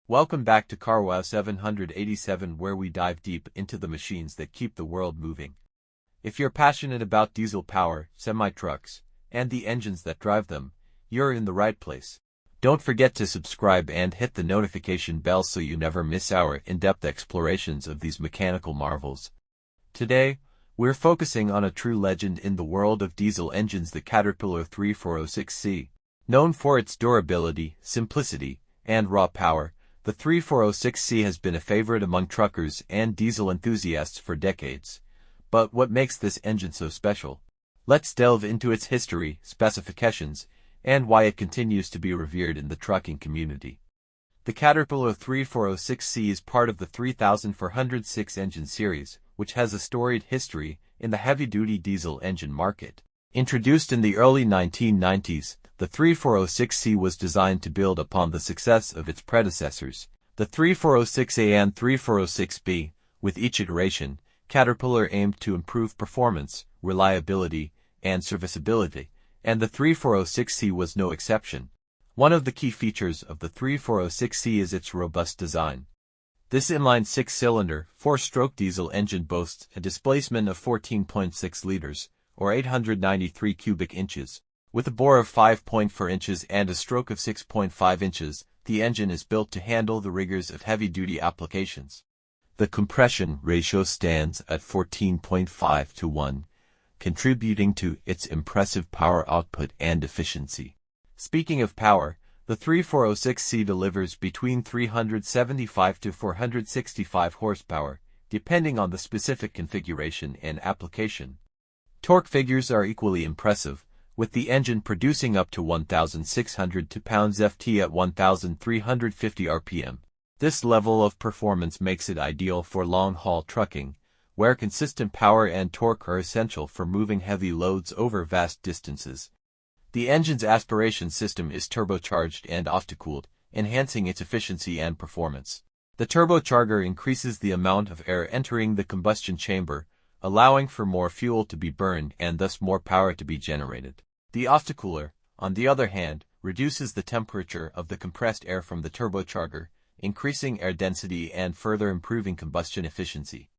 Welcome back to CarWow 787, where we dive deep into the machines that keep the world moving. If you're passionate about diesel power, semi-trucks, and the engines that drive them, you're in the right place. Don't forget to subscribe and hit the notification bell so you never miss our in-depth explorations of these mechanical marvels. Today, we're focusing on a true legend in the world of diesel engines, the Caterpillar 3406C. Known for its durability, simplicity, and raw power, the 3406C has been a favorite among truckers and diesel enthusiasts for decades. But what makes this engine so special? Let's delve into its history, specifications, and why it continues to be revered in the trucking community. The Caterpillar 3406C is part of the 3406 engine series, which has a storied history in the heavy-duty diesel engine market. Introduced in the early 1990s, the 3406C was designed to build upon the success of its predecessors, the 3406A and 3406B. With each iteration, Caterpillar aimed to improve performance, reliability, and serviceability, and the 3406C was no exception. One of the key features of the 3406C is its robust design. This inline six-cylinder, four-stroke diesel engine boasts a displacement of 14.6 liters, or 893 cubic inches. With a bore of 5.4 inches and a stroke of 6.5 inches, the engine is built to handle the rigors of heavy-duty applications. The compression ratio stands at 14.5 to 1, contributing to its impressive power output and efficiency. Speaking of power, the 3406C delivers between 375 to 465 horsepower, depending on the specific configuration and application. Torque figures are equally impressive, with the engine producing up to 1,602 pounds-ft at 1,350 rpm. This level of performance makes it ideal for long-haul trucking, where consistent power and torque are essential for moving heavy loads over vast distances. The engine's aspiration system is turbocharged and aftercooled, enhancing its efficiency and performance. The turbocharger increases the amount of air entering the combustion chamber, allowing for more fuel to be burned and thus more power to be generated. The aftercooler, on the other hand, reduces the temperature of the compressed air from the turbocharger, increasing air density and further improving combustion efficiency.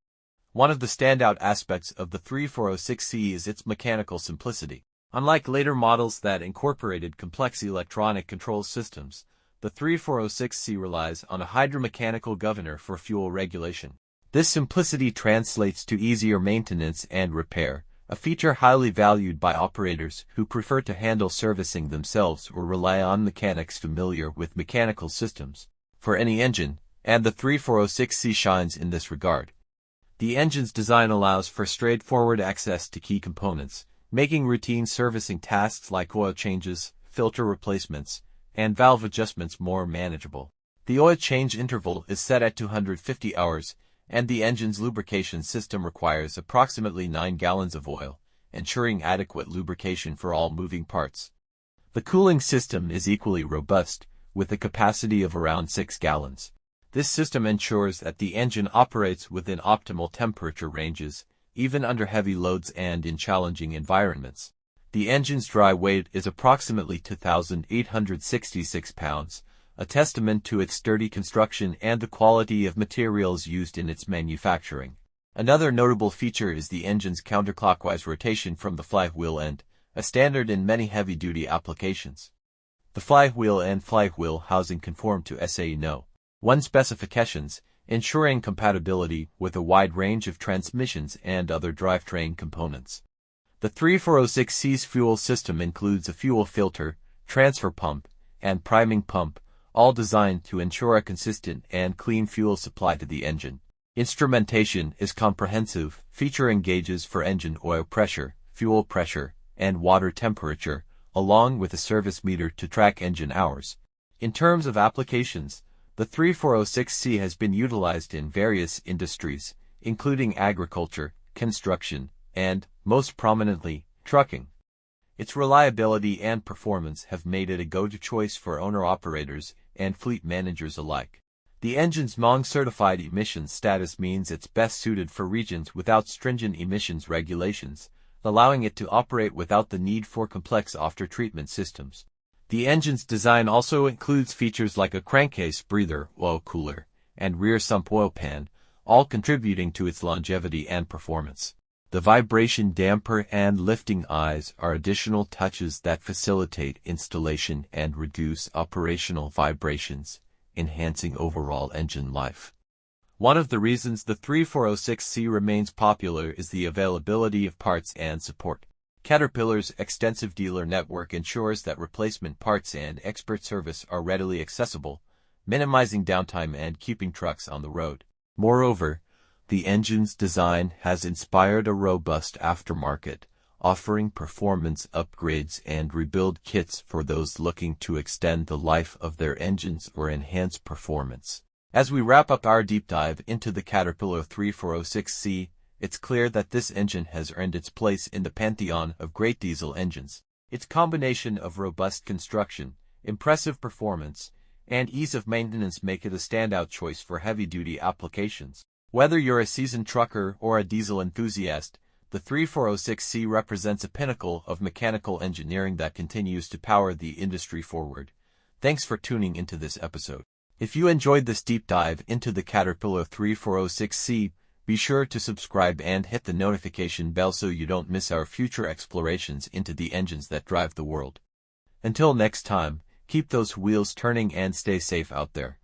One of the standout aspects of the 3406C is its mechanical simplicity. Unlike later models that incorporated complex electronic control systems, the 3406C relies on a hydromechanical governor for fuel regulation. This simplicity translates to easier maintenance and repair, a feature highly valued by operators who prefer to handle servicing themselves or rely on mechanics familiar with mechanical systems. For any engine, and the 3406C shines in this regard. The engine's design allows for straightforward access to key components, making routine servicing tasks like oil changes, filter replacements, and valve adjustments more manageable. The oil change interval is set at 250 hours, and the engine's lubrication system requires approximately 9 gallons of oil, ensuring adequate lubrication for all moving parts. The cooling system is equally robust, with a capacity of around 6 gallons. This system ensures that the engine operates within optimal temperature ranges, even under heavy loads and in challenging environments. The engine's dry weight is approximately 2,866 pounds, a testament to its sturdy construction and the quality of materials used in its manufacturing. Another notable feature is the engine's counterclockwise rotation from the flywheel end, a standard in many heavy-duty applications. The flywheel and flywheel housing conform to SAE No. 1 specifications, ensuring compatibility with a wide range of transmissions and other drivetrain components. The 3406C's fuel system includes a fuel filter, transfer pump, and priming pump, all designed to ensure a consistent and clean fuel supply to the engine. Instrumentation is comprehensive, featuring gauges for engine oil pressure, fuel pressure, and water temperature, along with a service meter to track engine hours. In terms of applications, the 3406C has been utilized in various industries, including agriculture, construction, and, most prominently, trucking. Its reliability and performance have made it a go-to choice for owner-operators and fleet managers alike. The engine's MONG-certified emissions status means it's best suited for regions without stringent emissions regulations, allowing it to operate without the need for complex after-treatment systems. The engine's design also includes features like a crankcase breather, oil cooler, and rear sump oil pan, all contributing to its longevity and performance. The vibration damper and lifting eyes are additional touches that facilitate installation and reduce operational vibrations, enhancing overall engine life. One of the reasons the 3406C remains popular is the availability of parts and support. Caterpillar's extensive dealer network ensures that replacement parts and expert service are readily accessible, minimizing downtime and keeping trucks on the road. Moreover, the engine's design has inspired a robust aftermarket, offering performance upgrades and rebuild kits for those looking to extend the life of their engines or enhance performance. As we wrap up our deep dive into the Caterpillar 3406C, it's clear that this engine has earned its place in the pantheon of great diesel engines. Its combination of robust construction, impressive performance, and ease of maintenance make it a standout choice for heavy-duty applications. Whether you're a seasoned trucker or a diesel enthusiast, the 3406C represents a pinnacle of mechanical engineering that continues to power the industry forward. Thanks for tuning into this episode. If you enjoyed this deep dive into the Caterpillar 3406C, be sure to subscribe and hit the notification bell so you don't miss our future explorations into the engines that drive the world. Until next time, keep those wheels turning and stay safe out there.